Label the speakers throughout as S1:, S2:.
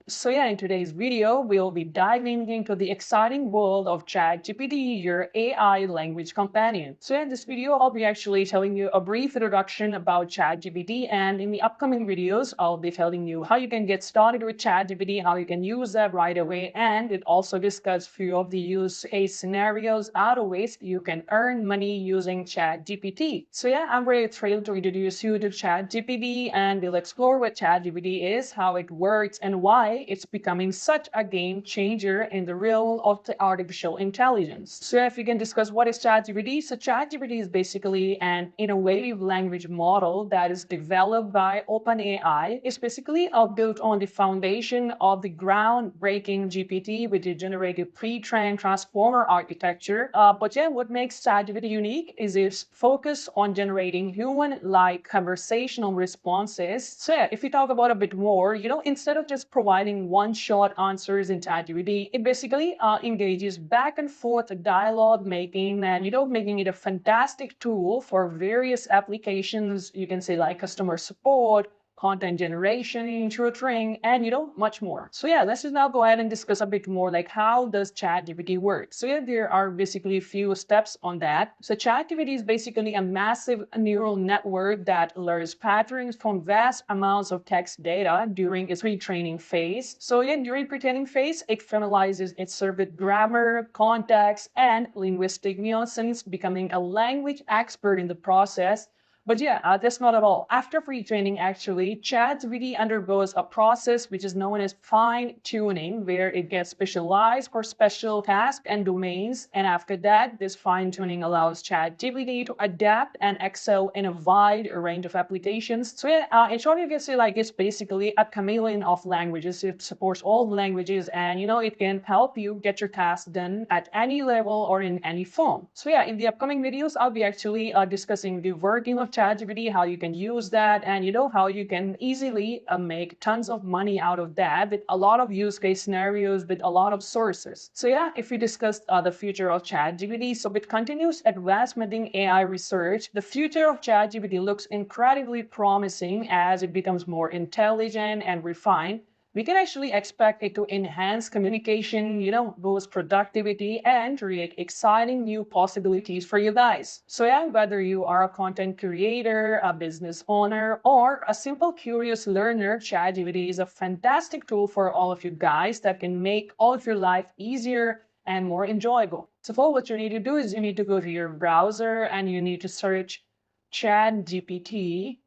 S1: So yeah, in today's video, we'll be diving into the exciting world of ChatGPT, your AI language companion. So yeah, in this video, I'll be actually telling you a brief introduction about ChatGPT, and in the upcoming videos, I'll be telling you how you can get started with ChatGPT, how you can use that right away, and it also discuss few of the use case scenarios, other ways you can earn money using ChatGPT. So yeah, I'm very thrilled to introduce you to ChatGPT, and we'll explore what ChatGPT is, how it works, and why it's becoming such a game changer in the realm of the artificial intelligence. So if we can discuss what is ChatGPT. So ChatGPT is basically an innovative language model that is developed by OpenAI. It's basically built on the foundation of the groundbreaking GPT with the generative pre-trained transformer architecture. But yeah, what makes ChatGPT unique is its focus on generating human-like conversational responses. So yeah, if we talk about a bit more, instead of just providing one-shot answers in ChatGPT, it basically engages back and forth dialogue making, and making it a fantastic tool for various applications. You can say like customer support, content generation, tutoring, and much more. So yeah, let's just now go ahead and discuss a bit more like how does ChatGPT work. So yeah, there are basically a few steps on that. So ChatGPT is basically a massive neural network that learns patterns from vast amounts of text data during its retraining phase. So yeah, during pre-training phase, it familiarizes itself with grammar, context, and linguistic nuances, becoming a language expert in the process. But yeah, that's not at all. After pre-training, actually, ChatGPT undergoes a process which is known as fine-tuning, where it gets specialized for special tasks and domains. And after that, this fine-tuning allows ChatGPT to adapt and excel in a wide range of applications. So yeah, in short, you can say like it's basically a chameleon of languages. It supports all languages, and it can help you get your tasks done at any level or in any form. So yeah, in the upcoming videos, I'll be actually discussing the working of ChatGPT, how you can use that, and how you can easily make tons of money out of that with a lot of use case scenarios with a lot of sources. So yeah, if we discuss the future of ChatGPT, so with continuous advancement in AI research, the future of ChatGPT looks incredibly promising as it becomes more intelligent and refined. We can actually expect it to enhance communication, boost productivity, and create exciting new possibilities for you guys. So yeah, whether you are a content creator, a business owner, or a simple curious learner, ChatGPT is a fantastic tool for all of you guys that can make all of your life easier and more enjoyable. So for what you need to do is you need to go to your browser and you need to search ChatGPT,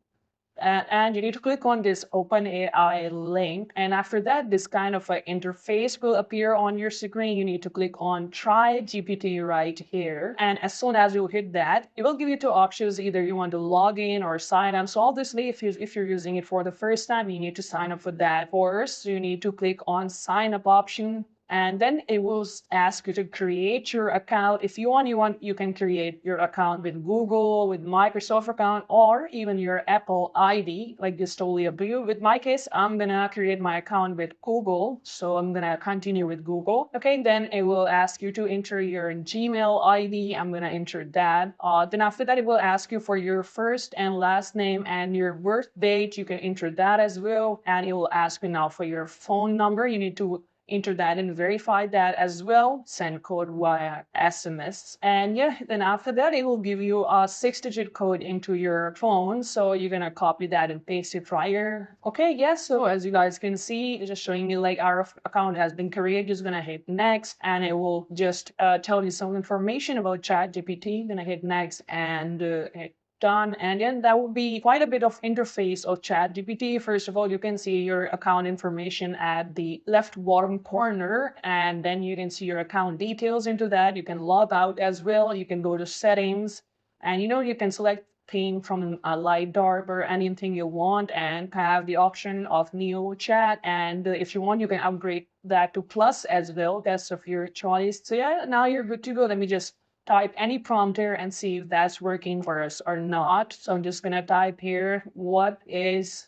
S1: and you need to click on this OpenAI link. And after that, this kind of an interface will appear on your screen. You need to click on Try GPT right here. And as soon as you hit that, it will give you two options. Either you want to log in or sign up. So obviously, if you're using it for the first time, you need to sign up for that. First, you need to click on Sign Up option. And then it will ask you to create your account. If you want, you can create your account with Google, with Microsoft account, or even your Apple ID, like this totally up to you. With my case, I'm gonna create my account with Google. So I'm gonna continue with Google. Okay, then it will ask you to enter your Gmail ID. I'm gonna enter that. Then after that, it will ask you for your first and last name and your birth date. You can enter that as well. And it will ask you now for your phone number. You need to enter that and verify that as well. Send code via SMS. And yeah, then after that, it will give you a 6-digit code into your phone. So you're gonna copy that and paste it right here. Okay, yes. So as you guys can see, it's just showing you like our account has been created. Just gonna hit next, and it will just tell you some information about ChatGPT. Then I hit next and hit done. And then that will be quite a bit of interface of ChatGPT. First of all, you can see your account information at the left bottom corner, and then you can see your account details into that. You can log out as well. You can go to settings, and you can select theme from a light, dark, or anything you want, and have the option of Neo Chat. And if you want, you can upgrade that to Plus as well. That's of your choice. So yeah, now you're good to go. Let me just type any prompt here and see if that's working for us or not. So I'm just gonna type here, what is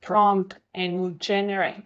S1: prompt and generate.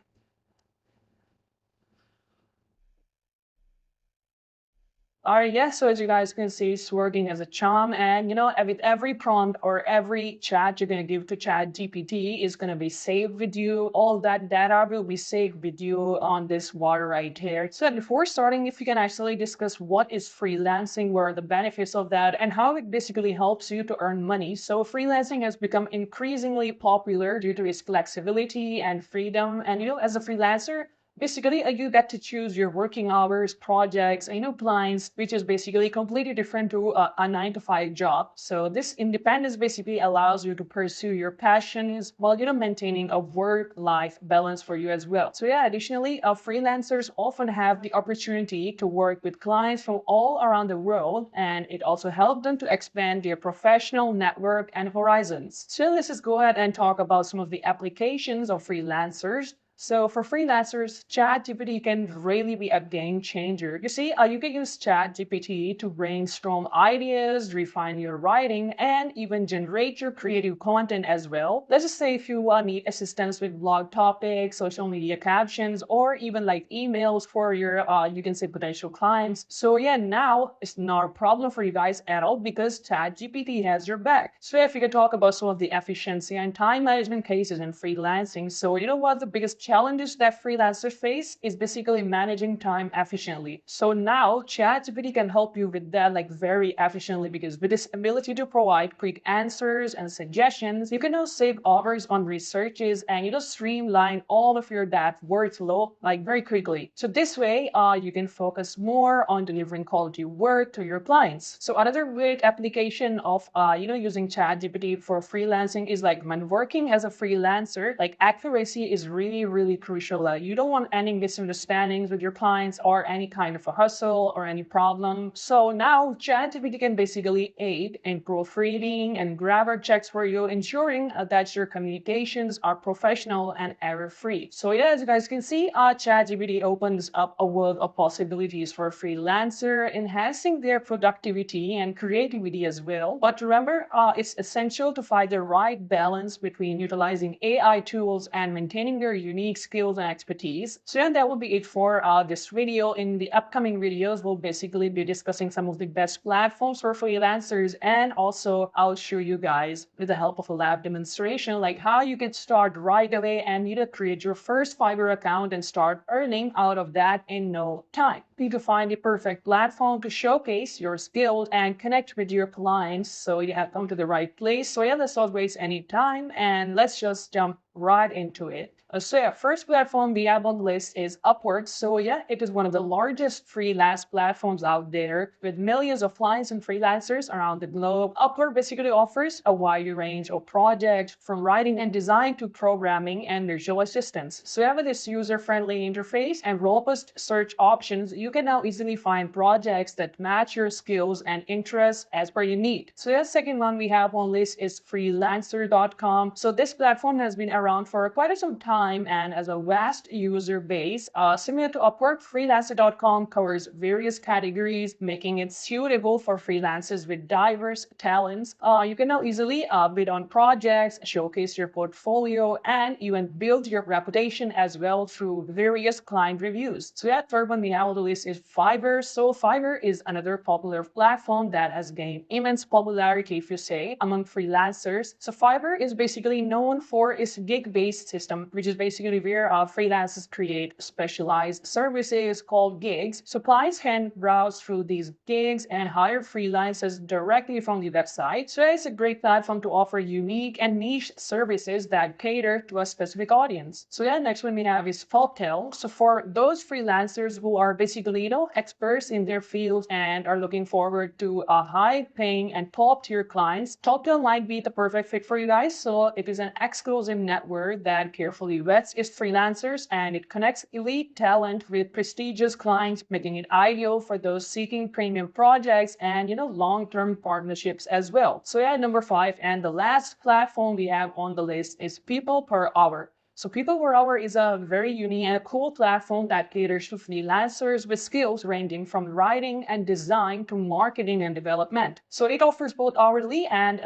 S1: All right, yeah, so as you guys can see, it's working as a charm. And with every prompt or every chat you're going to give to Chat GPT is going to be saved with you. All that data will be saved with you on this water right here. So before starting, if you can actually discuss what is freelancing, what are the benefits of that, and how it basically helps you to earn money. So freelancing has become increasingly popular due to its flexibility and freedom. And as a freelancer, basically, you get to choose your working hours, projects, and clients, which is basically completely different to a 9 to 5 job. So this independence basically allows you to pursue your passions while maintaining a work-life balance for you as well. So yeah, additionally, freelancers often have the opportunity to work with clients from all around the world, and it also helps them to expand their professional network and horizons. So let's just go ahead and talk about some of the applications of freelancers. So for freelancers, ChatGPT can really be a game changer. You see, you can use ChatGPT to brainstorm ideas, refine your writing, and even generate your creative content as well. Let's just say if you need assistance with blog topics, social media captions, or even like emails for your, you can say potential clients. So yeah, now it's not a problem for you guys at all because ChatGPT has your back. So if you can talk about some of the efficiency and time management cases in freelancing. So you know what the biggest challenges that freelancers face is basically managing time efficiently. So now ChatGPT can help you with that like very efficiently because with this ability to provide quick answers and suggestions, you can now save hours on researches and streamline all of your that workflow like very quickly. So this way, you can focus more on delivering quality work to your clients. So another great application of using ChatGPT for freelancing is like when working as a freelancer, like accuracy is really crucial. You don't want any misunderstandings with your clients or any kind of a hustle or any problem. So now ChatGPT can basically aid in proofreading and grammar checks for you, ensuring that your communications are professional and error-free. So yeah, as you guys can see, ChatGPT opens up a world of possibilities for a freelancer, enhancing their productivity and creativity as well. But remember, it's essential to find the right balance between utilizing AI tools and maintaining their unique skills and expertise. So yeah, that will be it for this video. In the upcoming videos, we'll basically be discussing some of the best platforms for freelancers, and also I'll show you guys with the help of a lab demonstration like how you can start right away and create your first Fiverr account and start earning out of that in no time. You need to find the perfect platform to showcase your skills and connect with your clients. So you have come to the right place. So yeah, let's not waste any time and let's just jump right into it. So yeah, first platform we have on the list is Upwork. So yeah, it is one of the largest freelance platforms out there with millions of clients and freelancers around the globe. Upwork basically offers a wide range of projects from writing and design to programming and virtual assistance. So yeah, with this user-friendly interface and robust search options, you can now easily find projects that match your skills and interests as per your need. So the second one we have on list is freelancer.com. So this platform has been around for quite some time and as a vast user base. Similar to Upwork, freelancer.com covers various categories, making it suitable for freelancers with diverse talents. You can now easily bid on projects, showcase your portfolio, and even build your reputation as well through various client reviews. So that third one we have on the list is Fiverr. So Fiverr is another popular platform that has gained immense popularity, if you say, among freelancers. So Fiverr is basically known for its gig-based system, which is basically where freelancers create specialized services called gigs. So clients can browse through these gigs and hire freelancers directly from the website. So it's a great platform to offer unique and niche services that cater to a specific audience. So yeah, next one we have is Folktale. So for those freelancers who are basically, experts in their field and are looking forward to a high-paying and top-tier clients, Folktale might be the perfect fit for you guys. So it is an exclusive network that carefully vets its freelancers and it connects elite talent with prestigious clients, making it ideal for those seeking premium projects and long-term partnerships as well. So yeah, number 5 and the last platform we have on the list is People Per Hour. So People Per Hour is a very unique and cool platform that caters to freelancers with skills ranging from writing and design to marketing and development. So it offers both hourly and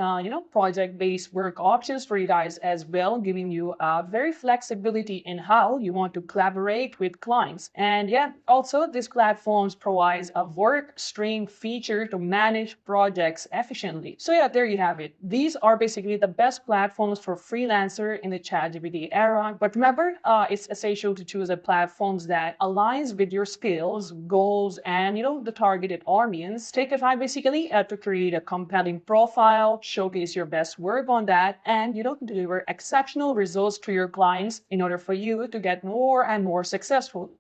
S1: project-based work options for you guys as well, giving you very flexibility in how you want to collaborate with clients. And yeah, also this platforms provides a work stream feature to manage projects efficiently. So yeah, there you have it. These are basically the best platforms for freelancer in the ChatGPT era. But remember, it's essential to choose a platforms that aligns with your skills, goals, and the targeted audience. Take a time basically to create a compelling profile, showcase your best work on that, and deliver exceptional results to your clients in order for you to get more and more successful.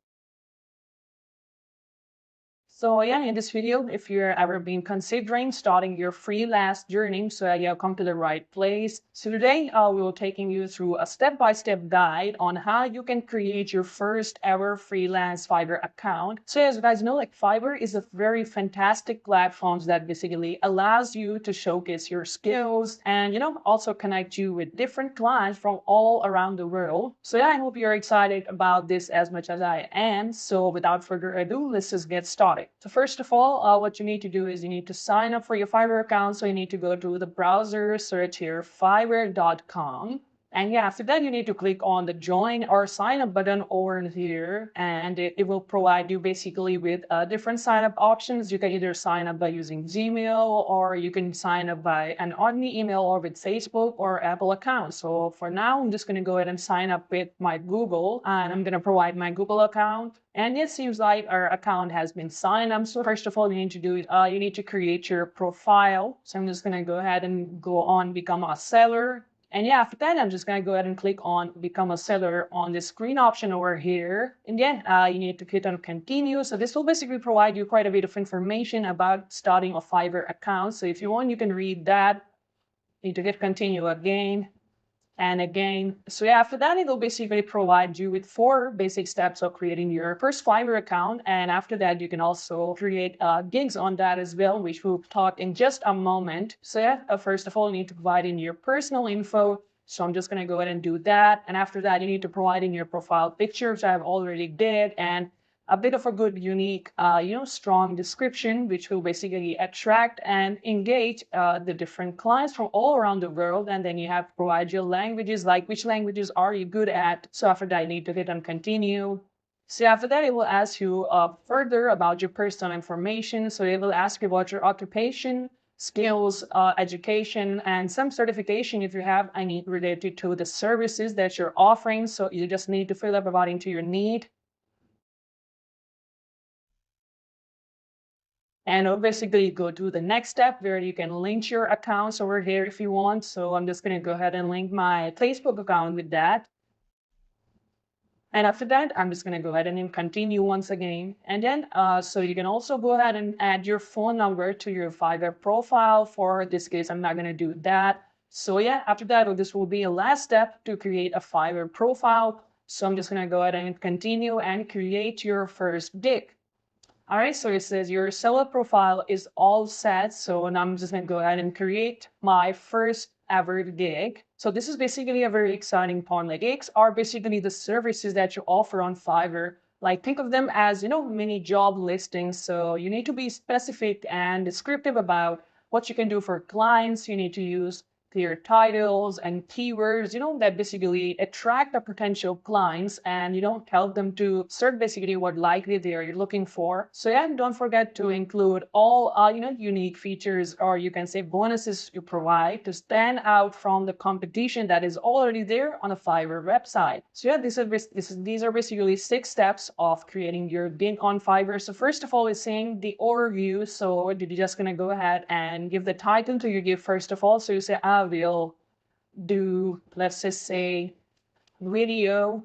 S1: So yeah, in this video, if you're ever been considering starting your freelance journey, so you have come to the right place. So today, we will taking you through a step-by-step guide on how you can create your first ever freelance Fiverr account. So as you guys know, like Fiverr is a very fantastic platform that basically allows you to showcase your skills and also connect you with different clients from all around the world. So yeah, I hope you're excited about this as much as I am. So without further ado, let's just get started. So first of all, what you need to do is you need to sign up for your Fiverr account. So you need to go to the browser, search here fiverr.com. And yeah, after that, you need to click on the join or sign up button over here, and it will provide you basically with different sign up options. You can either sign up by using Gmail, or you can sign up by an ordinary email or with Facebook or Apple account. So for now, I'm just going to go ahead and sign up with my Google, and I'm going to provide my Google account. And it seems like our account has been signed up. So first of all, you need to do you need to create your profile. So I'm just going to go ahead and go on become a seller. And yeah, after that, I'm just going to go ahead and click on become a seller on this green option over here. And then you need to click on continue. So this will basically provide you quite a bit of information about starting a Fiverr account. So if you want, you can read that. You need to hit continue again and again. So yeah, after that, it'll basically provide you with 4 basic steps of creating your first Fiverr account. And after that, you can also create gigs on that as well, which we'll talk in just a moment. So yeah, first of all, you need to provide in your personal info. So I'm just going to go ahead and do that. And after that, you need to provide in your profile picture, which I've already did, and a bit of a good, unique, strong description, which will basically attract and engage the different clients from all around the world. And then you have to provide your languages, like which languages are you good at. So after that, you need to hit on continue. So after that, it will ask you further about your personal information. So it will ask you about your occupation, skills, education, and some certification if you have any related to the services that you're offering. So you just need to fill up according to your need. And basically go to the next step where you can link your accounts over here if you want. So I'm just going to go ahead and link my Facebook account with that. And after that, I'm just going to go ahead and continue once again. And then, so you can also go ahead and add your phone number to your Fiverr profile. For this case, I'm not going to do that. So yeah, after that, this will be a last step to create a Fiverr profile. So I'm just going to go ahead and continue and create your first gig. All right, so it says your seller profile is all set. So now I'm just going to go ahead and create my first ever gig. So this is basically a very exciting part. Like gigs are basically the services that you offer on Fiverr. Like think of them as, mini job listings. So you need to be specific and descriptive about what you can do for clients. You need to use clear titles and keywords, that basically attract the potential clients and, help them to search basically what likely they are looking for. So yeah, don't forget to include all, unique features, or you can say bonuses you provide to stand out from the competition that is already there on a Fiverr website. So yeah, these are basically 6 steps of creating your gig on Fiverr. So first of all, is saying the overview. So you're just going to go ahead and give the title to your gig first of all. So you say, I will do, let's just say, video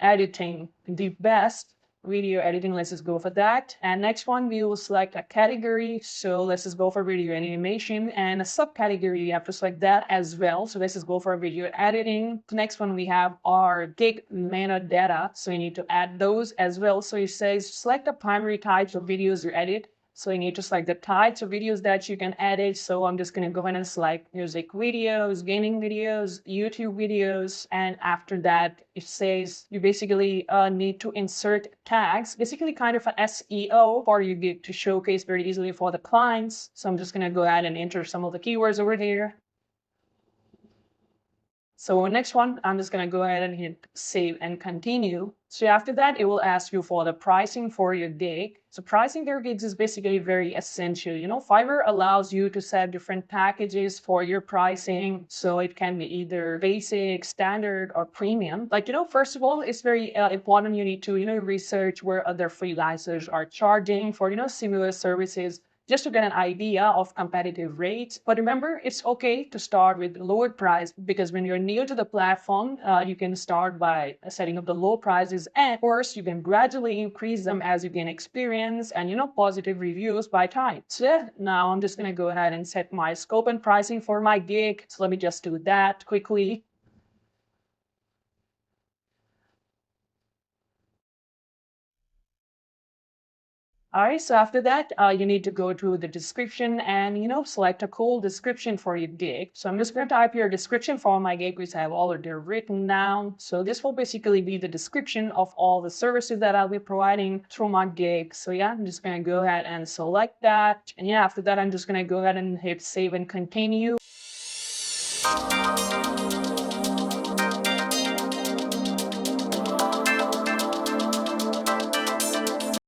S1: editing, the best video editing. Let's just go for that. And next one, we will select a category. So let's just go for video animation, and a subcategory, you have to select that as well. So let's just go for video editing. The next one, we have our gig metadata. So you need to add those as well. So it says select the primary types of videos you edit, So you need to select the types of videos that you can edit. So I'm just going to go ahead and select music videos, gaming videos, YouTube videos. And after that, it says you basically need to insert tags, basically kind of an SEO for you to showcase very easily for the clients. So I'm just going to go ahead and enter some of the keywords over here. So next one, I'm just going to go ahead and hit save and continue. So after that, it will ask you for the pricing for your gig. So pricing your gigs is basically very essential. Fiverr allows you to set different packages for your pricing. So it can be either basic, standard, or premium. First of all, it's very important you need to, research where other freelancers are charging for, similar services, just to get an idea of competitive rates. But remember, it's okay to start with lower price, because when you're new to the platform, you can start by setting up the low prices, and of course, you can gradually increase them as you gain experience and positive reviews by time. So yeah, now I'm just gonna go ahead and set my scope and pricing for my gig. So let me just do that quickly. All right, so after that, you need to go to the description and, select a cool description for your gig. So I'm just going to type your description for my gig, which I have already written down. So this will basically be the description of all the services that I'll be providing through my gig. So yeah, I'm just going to go ahead and select that. And yeah, after that, I'm just going to go ahead and hit save and continue.